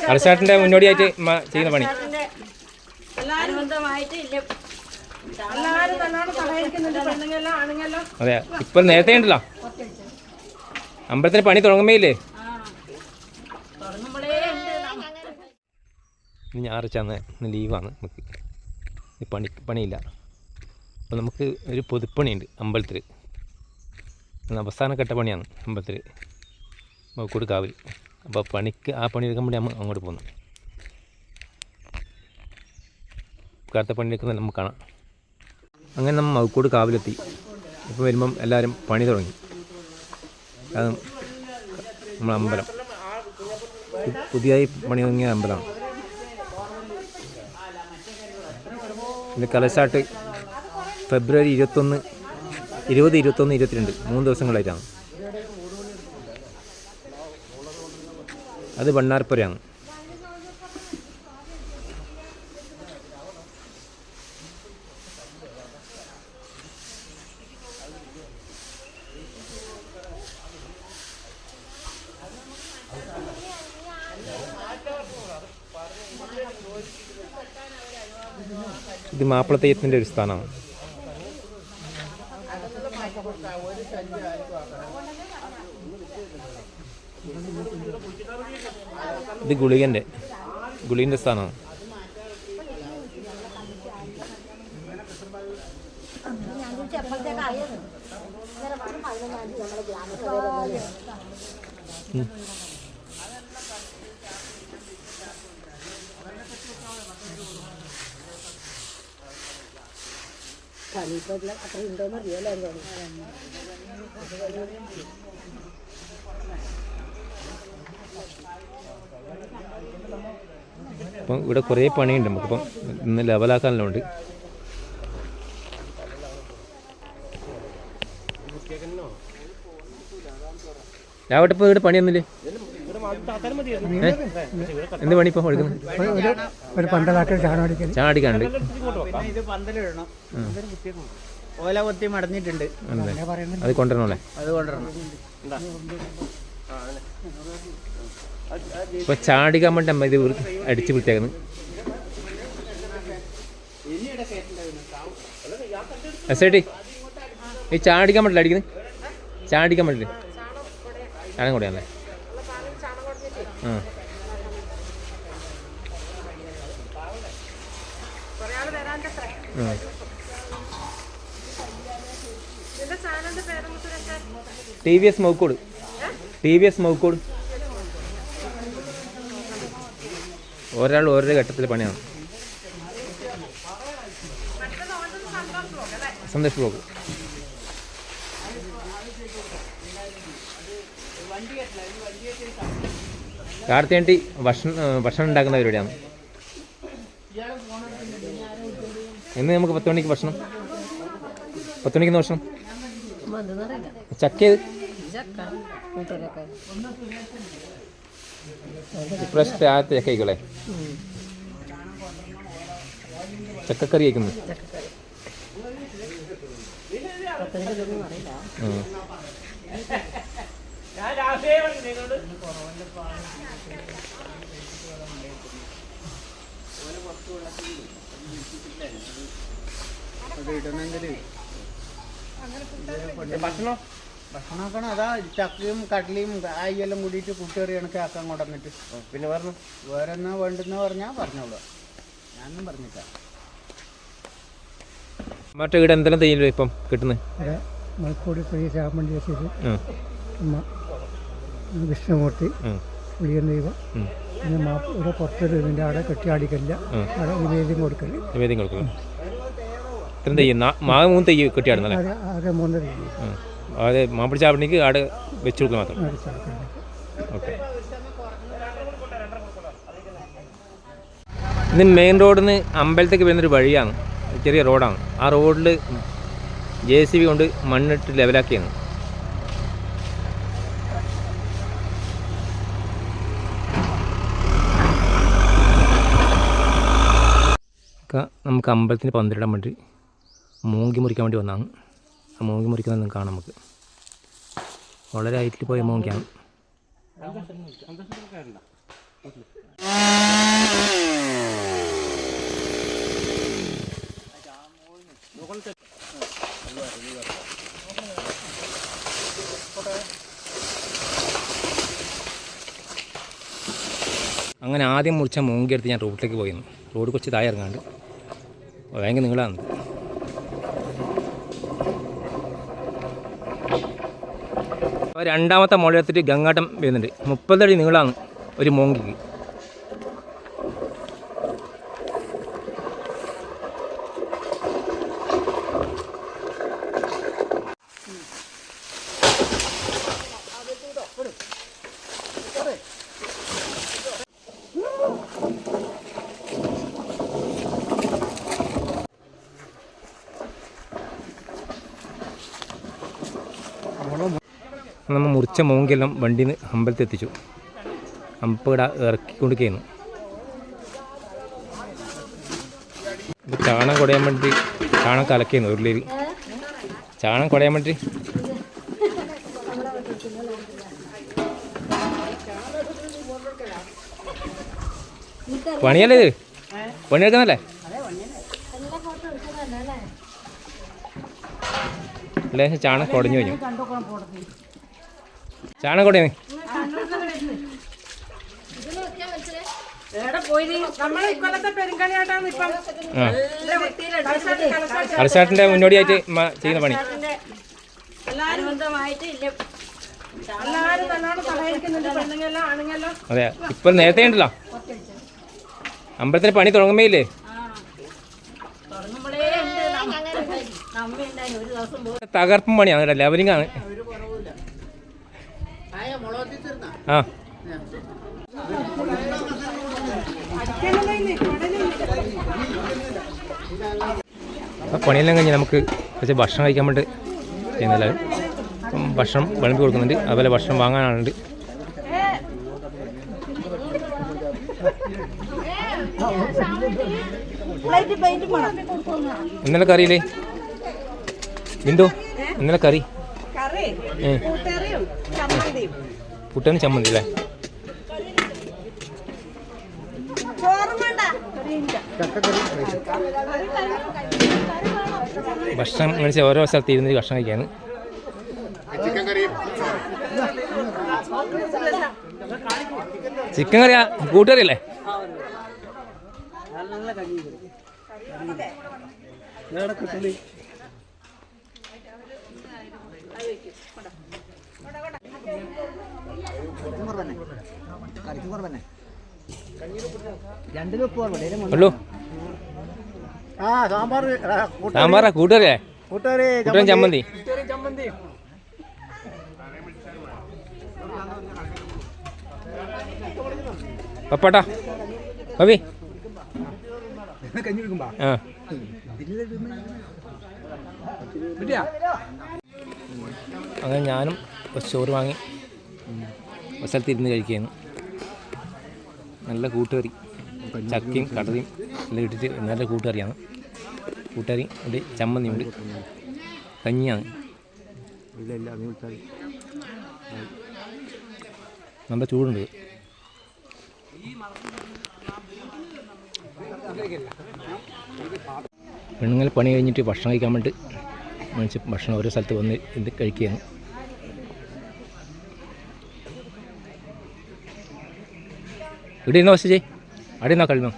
കലശാട്ടിന്റെ മുന്നോടിയായിട്ട് ചെയ്യുന്ന പണി. അതെ, ഇപ്പൊ നേരത്തെ ഉണ്ടല്ലോ അമ്പലത്തിന് പണി തുടങ്ങുമ്പോ ഇല്ലേ. ഞായറാഴ്ചന്ന് ലീവാണ് നമുക്ക്, പണിയില്ല. അപ്പോൾ നമുക്ക് ഒരു പൊതുപ്പണിയുണ്ട് അമ്പലത്തിൽ. അവസാന ഘട്ട പണിയാണ് അമ്പലത്തിൽ മൗക്കോട് കാവിൽ. അപ്പോൾ ആ പണി എടുക്കാൻ വേണ്ടി നമ്മൾ അങ്ങോട്ട് പോകുന്നു. കാലത്തെ പണി എടുക്കുന്നത് നമുക്ക് കാണാം. അങ്ങനെ നമ്മൾ മൗക്കോട് കാവിലെത്തി. ഇപ്പോൾ വരുമ്പം എല്ലാവരും പണി തുടങ്ങി. അത് നമ്മളെ അമ്പലം പുതിയതായി പണി തുടങ്ങിയ അമ്പലമാണ്. ഇത് കലശാട്ട് ഫെബ്രുവരി 20, 21, 22 3 ദിവസങ്ങളായിട്ടാണ്. അത് വണ്ണാർപ്പുരയാണ്. ഇത് മാപ്പിളത്തെയ്യത്തിൻ്റെ ഒരു സ്ഥാനമാണ്. ഇത് ഗുളികൻ്റെ സ്ഥാനമാണ്. അപ്പം ഇവിടെ കുറേ പണിയുണ്ട് നമുക്കിപ്പം ഇന്ന് ലെവലാക്കാനെല്ലാം ഉണ്ട്. രാവിലെ ഇപ്പോൾ ഇവിടെ പണിയൊന്നുമില്ലേ? എന്ത് പണി ഇപ്പം എടുക്കുന്നത്? ഒരു പന്തലാക്കൽ ചാടിക്കാണ്ട് ഓല കൊത്തി മടഞ്ഞിട്ടുണ്ട്. അത് കൊണ്ടുവരണല്ലേ? ഇപ്പൊ ചാടിക്കാൻ വേണ്ടി അമ്മ ഇത് അടിച്ച് വൃത്തിയാക്കുന്നു. എസ്ഐടി ഈ ചാടിക്കാൻ വേണ്ടില്ല അടിക്കുന്നത്? ചാടിക്കാൻ വേണ്ടില്ലേ? ചാണം കൂടെയാണല്ലേ? TVS മൗക്കോട് ഒരാൾ ഓരോ ഘട്ടത്തിൽ പണിയാണ്. സന്ദേശ് ബ്ലോക്ക് കാർത്തിയാണ്ടി ഭക്ഷണം ഉണ്ടാക്കുന്ന പരിപാടിയാണ്. ഇന്ന് നമുക്ക് 10 മണിക്ക് ഭക്ഷണം. 10 മണിക്ക് ഭക്ഷണം ചക്ക ഇപ്രാവശ്യത്തെ ആദ്യത്തെ ചക്ക കഴിക്കളെ. ചക്കക്കറി കഴിക്കുന്നു. ഭക്ഷണമാക്കണം. അതാ ചക്കയും കടലയും ആയെല്ലാം കൂടിയിട്ട് കുട്ടികറി കണക്ക് ആക്കാൻ കൊണ്ടുവന്നിട്ട് പിന്നെ പറഞ്ഞു വേറെ എന്നാ വേണ്ടെന്ന് പറഞ്ഞാൽ പറഞ്ഞോളൂ. ഞാനൊന്നും പറഞ്ഞില്ല. മറ്റേ ഇവിടെ എന്തെല്ലാം തയ്യല്ലോ ഇപ്പം കിട്ടുന്നത്? മലക്കോട് ശ്രീ ചാമണ്ഡേശ്വരി അമ്മ, വിഷ്ണുമൂർത്തി, പുളിയൻ ദൈവം, പിന്നെ ഇവിടെ പുറത്തൊരു ഇതിൻ്റെ അവിടെ കെട്ടിയാടിക്കല്ല, അവിടെ നിവേദ്യം കൊടുക്കല്. ഇത്രയും തെയ്യം 3 തെയ്യം കെട്ടിയാടുന്നല്ലേ? ആകെ 3 തെയ്യം. അതെ, മാപ്പിള ചാവണിക്ക് ആടെ വെച്ച് കൊടുക്കുക മാത്രം. ഓക്കെ. ഇത് മെയിൻ റോഡിൽ നിന്ന് അമ്പലത്തേക്ക് വരുന്നൊരു വഴിയാണ്, ചെറിയ റോഡാണ്. ആ റോഡിൽ JCB കൊണ്ട് മണ്ണിട്ട് ലെവലാക്കിയാണ്. നമുക്ക് അമ്പലത്തിന് പന്തലിടാൻ വേണ്ടി മൂങ്കി മുറിക്കാൻ വേണ്ടി വന്നതാണ്. ആ മൂങ്കി മുറിക്കുന്നത് കാണാം നമുക്ക്. വളരെ ഹൈറ്റിൽ പോയ മോങ്കിയാണ്. അങ്ങനെ ആദ്യം മുറിച്ച മോങ്കി എടുത്ത് ഞാൻ റോഡിലേക്ക് പോയിരുന്നു. റോഡ് കുറച്ച് താഴെ ഇറങ്ങാണ്ട് ഭയങ്കര നീളമാണ്. അപ്പോൾ രണ്ടാമത്തെ മുളയെടുത്തിട്ട് ഗംഗാട്ടം വരുന്നുണ്ട്. 30 അടി നീളമാണ് ഒരു മോങ്കിക്ക്. നമ്മൾ മുറിച്ച മോങ്കെല്ലാം വണ്ടിയിൽ നിന്ന് അമ്പലത്തിൽ എത്തിച്ചു. അമ്പവിടെ ഇറക്കിക്കൊണ്ടിരിക്കുന്നു. ഇത് ചാണം കുടയാൻ വേണ്ടി ചാണം കലക്കുന്നു. ഉരുളിയിൽ ചാണം കുടയാൻ വേണ്ടി പണിയല്ലേ ഇത്? പണിയെടുക്കുന്നല്ലേ? ലേശം ചാണം കുടഞ്ഞു കഴിഞ്ഞു. ചാണം കുടയാണ്. കലശാട്ടിന്റെ മുന്നോടിയായിട്ട് ചെയ്യുന്ന പണി. അതെ, ഇപ്പൊ നേരത്തെ ഉണ്ടല്ലോ അമ്പലത്തിന് പണി തുടങ്ങുമ്പോ ഇല്ലേ തകർപ്പും പണിയാണ് കേട്ടോ. ലെവലിംഗ് ആണ്. ആ പണിയെല്ലാം കഴിഞ്ഞ് നമുക്ക് കുറച്ച് ഭക്ഷണം കഴിക്കാൻ വേണ്ടി ചെയ്യുന്നില്ല. അപ്പം ഭക്ഷണം വിളമ്പി കൊടുക്കുന്നുണ്ട്. അതുപോലെ ഭക്ഷണം വാങ്ങാനാളുണ്ട്. ഇന്നലെ കറിയില്ലേ ബിന്ദു? ഇന്നലെ കറി പുട്ടന് ചമ്മന്തി അല്ലേ? ഭക്ഷണം കഴിച്ച് ഓരോ സ്ഥലത്ത് ഇരുന്നിട്ട് ഭക്ഷണം കഴിക്കാണ്. ചിക്കൻ കറിയാ? കൂട്ടുകറിയല്ലേ? ഉള്ളൂ സാമ്പാറാ? കൂട്ടുകറിയേ? കൂട്ടുകറി ചമ്മന്തി. പപ്പാട്ടാ പവി ആ അങ്ങനെ ഞാനും കുറച്ച് ചോറ് വാങ്ങി ഒരു സ്ഥലത്ത് ഇരുന്ന് കഴിക്കുകയാണ്. നല്ല കൂട്ടുകറി, ചക്കയും കടലയും എല്ലാം ഇട്ടിട്ട് നല്ല കൂട്ടുകറിയാണ്. കൂട്ടുകറി ഉണ്ട്, ചമ്മന്തി ഉണ്ട്, കഞ്ഞിയാണ്. നല്ല ചൂടുണ്ട്. പെണ്ണുങ്ങൾ പണി കഴിഞ്ഞിട്ട് ഭക്ഷണം കഴിക്കാൻ വേണ്ടി മനുഷ്യ ഭക്ഷണം ഓരോ സ്ഥലത്ത് വന്ന് ഇത് കഴിക്കുകയാണ്. ഇവിടെ ഇരുന്നോ വശേ? അവിടെ ഇരുന്നോ കളിന്നോ?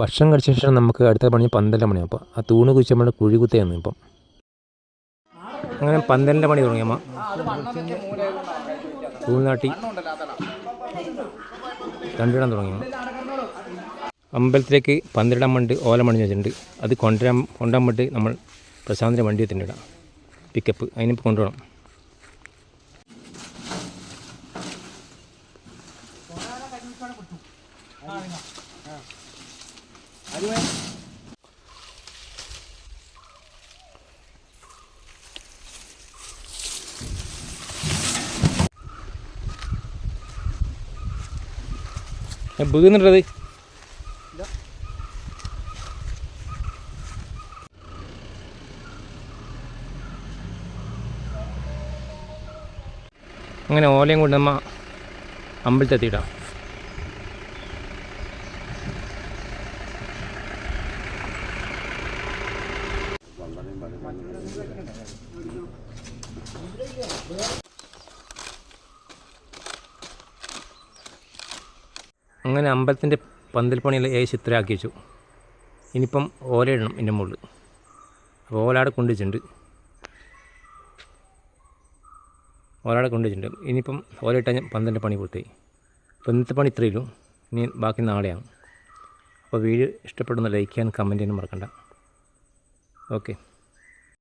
ഭക്ഷണം കഴിച്ച ശേഷം നമുക്ക് അടുത്ത പണി 12 മണിയാണ്. അപ്പോൾ ആ തൂണ് കുഴിച്ച് നമ്മൾ കുഴി കുത്തയാണ് ഇപ്പം. അങ്ങനെ 12 മണി തുടങ്ങിയമ്മ തൂണാട്ടി കണ്ടിടാൻ തുടങ്ങിയമ്മ. അമ്പലത്തിലേക്ക് 12 മണ്ട് ഓല മണിഞ്ഞ് വെച്ചിട്ടുണ്ട്. അത് കൊണ്ടുവരാൻ വേണ്ടി നമ്മൾ പ്രശാന്തിൻ്റെ വണ്ടി എത്തിയിടാം, പിക്കപ്പ്. അതിനിപ്പോൾ കൊണ്ടുപോകണം. വീകുന്നുണ്ടത് അങ്ങനെ ഓലയും കൊണ്ട് നമ്മ അമ്പലത്തെത്തിയിടാം. അങ്ങനെ അമ്പലത്തിൻ്റെ പന്തൽ പണിയെല്ലാം ചിത്രമാക്കി വെച്ചു. ഇനിയിപ്പം ഓല ഇടണം എൻ്റെ മുകളിൽ. അപ്പോൾ ഓലാടെ കൊണ്ടുവച്ചിട്ടുണ്ട്. ഇനിയിപ്പം ഓല ഇട്ടാൽ പന്തലിൻ്റെ പണി പൂർത്തിയായി. അപ്പോൾ ഇന്നത്തെ പണി ഇത്രയുള്ളൂ. ഇനി ബാക്കി നാളെയാണ്. അപ്പോൾ വീഡിയോ ഇഷ്ടപ്പെടുന്ന ലൈക്ക് ചെയ്യാൻ കമൻറ്റ് ചെയ്യാനും മറക്കണ്ട. ഓക്കെ.